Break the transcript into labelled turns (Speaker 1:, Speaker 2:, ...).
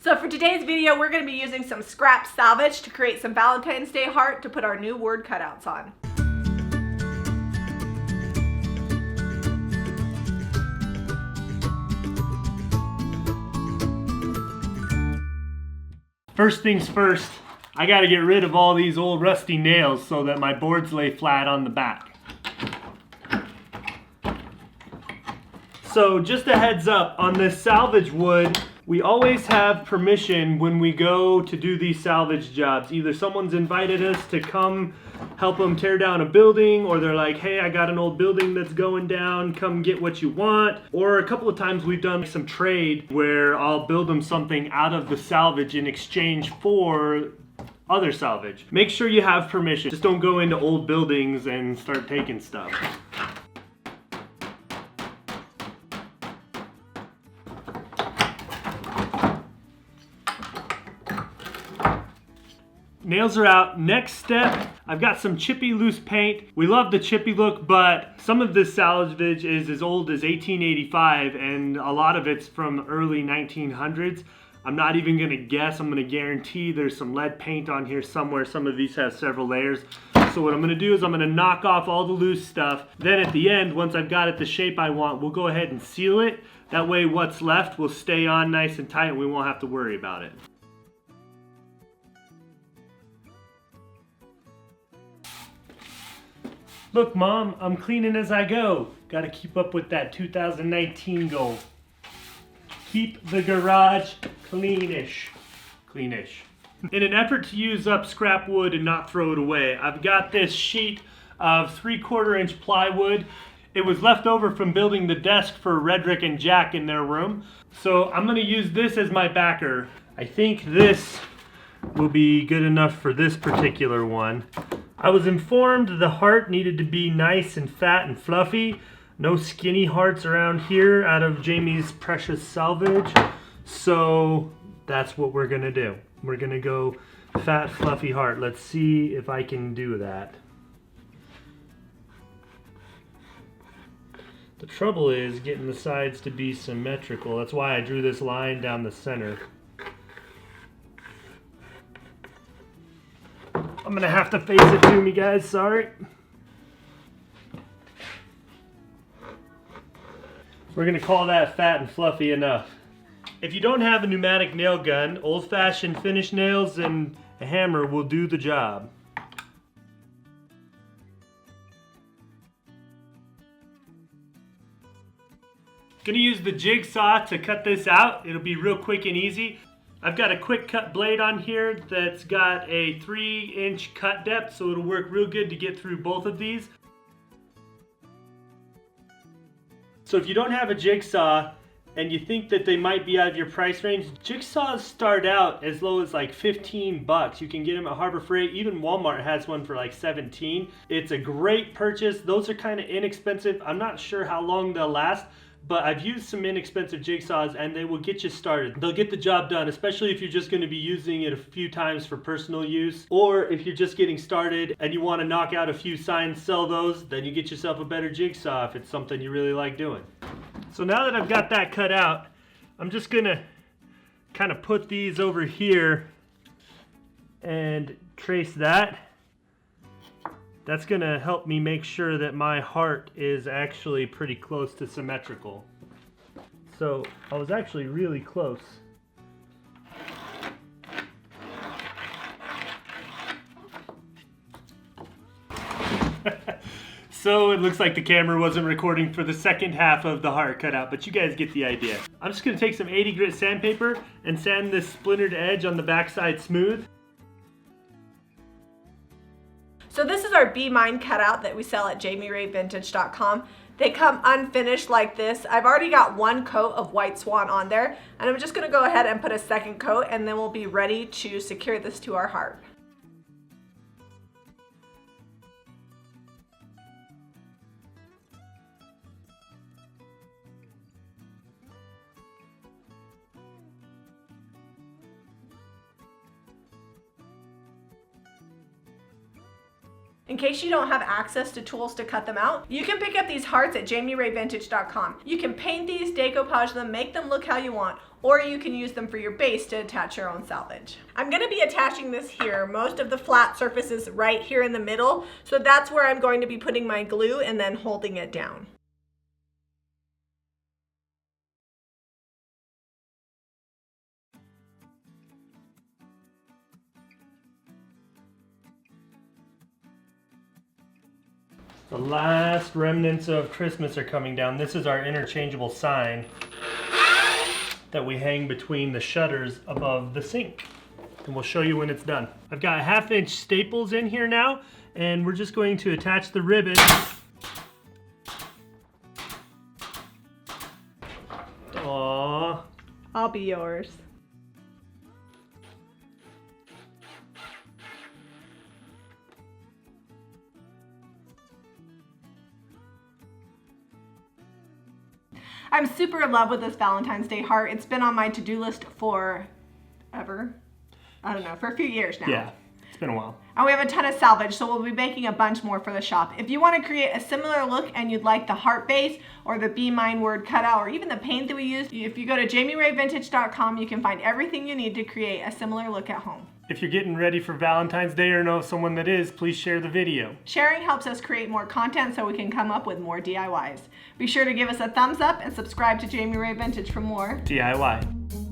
Speaker 1: So for today's video, we're going to be using some scrap salvage to create some Valentine's Day heart to put our new word cutouts on.
Speaker 2: First things first, I gotta get rid of all these old rusty nails so that my boards lay flat on the back. So just a heads up, on this salvage wood, we always have permission when we go to do these salvage jobs. Either someone's invited us to come help them tear down a building, or they're like, hey, I got an old building that's going down, come get what you want. Or a couple of times we've done some trade where I'll build them something out of the salvage in exchange for other salvage. Make sure you have permission. Just don't go into old buildings and start taking stuff. Nails are out. Next step, I've got some chippy loose paint. We love the chippy look, but some of this salvage is as old as 1885 and a lot of it's from early 1900s. I'm not even gonna guess, I'm gonna guarantee there's some lead paint on here somewhere. Some of these have several layers. So what I'm gonna do is I'm gonna knock off all the loose stuff. Then at the end, once I've got it the shape I want, we'll go ahead and seal it. That way what's left will stay on nice and tight and we won't have to worry about it. Look, Mom, I'm cleaning as I go. Gotta keep up with that 2019 goal. Keep the garage cleanish. Cleanish. In an effort to use up scrap wood and not throw it away, I've got this sheet of 3/4 inch plywood. It was left over from building the desk for Redrick and Jack in their room. So I'm gonna use this as my backer. I think this will be good enough for this particular one. I was informed the heart needed to be nice and fat and fluffy. No skinny hearts around here out of Jami's precious salvage. So that's what we're gonna do. We're gonna go fat, fluffy heart. Let's see if I can do that. The trouble is getting the sides to be symmetrical. That's why I drew this line down the center. I'm gonna have to face it to me, guys, sorry. We're gonna call that fat and fluffy enough. If you don't have a pneumatic nail gun, old-fashioned finish nails and a hammer will do the job. Gonna use the jigsaw to cut this out. It'll be real quick and easy. I've got a quick cut blade on here that's got a 3-inch cut depth, so it'll work real good to get through both of these. So if you don't have a jigsaw and you think that they might be out of your price range, jigsaws start out as low as like 15 bucks. You can get them at Harbor Freight. Even Walmart has one for like 17. It's a great purchase. Those are kind of inexpensive. I'm not sure how long they'll last, but I've used some inexpensive jigsaws and they will get you started. They'll get the job done, especially if you're just gonna be using it a few times for personal use, or if you're just getting started and you wanna knock out a few signs, sell those, then you get yourself a better jigsaw if it's something you really like doing. So now that I've got that cut out, I'm just gonna kind of put these over here and trace that. That's gonna help me make sure that my heart is actually pretty close to symmetrical. So I was actually really close. So it looks like the camera wasn't recording for the second half of the heart cutout, but you guys get the idea. I'm just gonna take some 80 grit sandpaper and sand this splintered edge on the backside smooth.
Speaker 1: So this is our Be Mine cutout that we sell at jamiray.vintage.com. They come unfinished like this. I've already got one coat of white swan on there, and I'm just gonna go ahead and put a second coat, and then we'll be ready to secure this to our heart. In case you don't have access to tools to cut them out, you can pick up these hearts at jamiray.vintage.com. You can paint these, decoupage them, make them look how you want, or you can use them for your base to attach your own salvage. I'm gonna be attaching this here. Most of the flat surface is right here in the middle, so that's where I'm going to be putting my glue and then holding it down.
Speaker 2: The last remnants of Christmas are coming down. This is our interchangeable sign that we hang between the shutters above the sink. And we'll show you when it's done. I've got 1/2-inch staples in here now, and we're just going to attach the ribbon. Aww.
Speaker 1: I'll be yours. I'm super in love with this Valentine's Day heart. It's been on my to-do list for ever. I don't know, for a few years now.
Speaker 2: Yeah, it's been a while.
Speaker 1: And we have a ton of salvage, so we'll be making a bunch more for the shop. If you want to create a similar look and you'd like the heart base or the Be Mine word cutout or even the paint that we used, if you go to jamiray.vintage.com, you can find everything you need to create a similar look at home.
Speaker 2: If you're getting ready for Valentine's Day or know someone that is, please share the video.
Speaker 1: Sharing helps us create more content so we can come up with more DIYs. Be sure to give us a thumbs up and subscribe to Jami Ray Vintage for more
Speaker 2: DIY.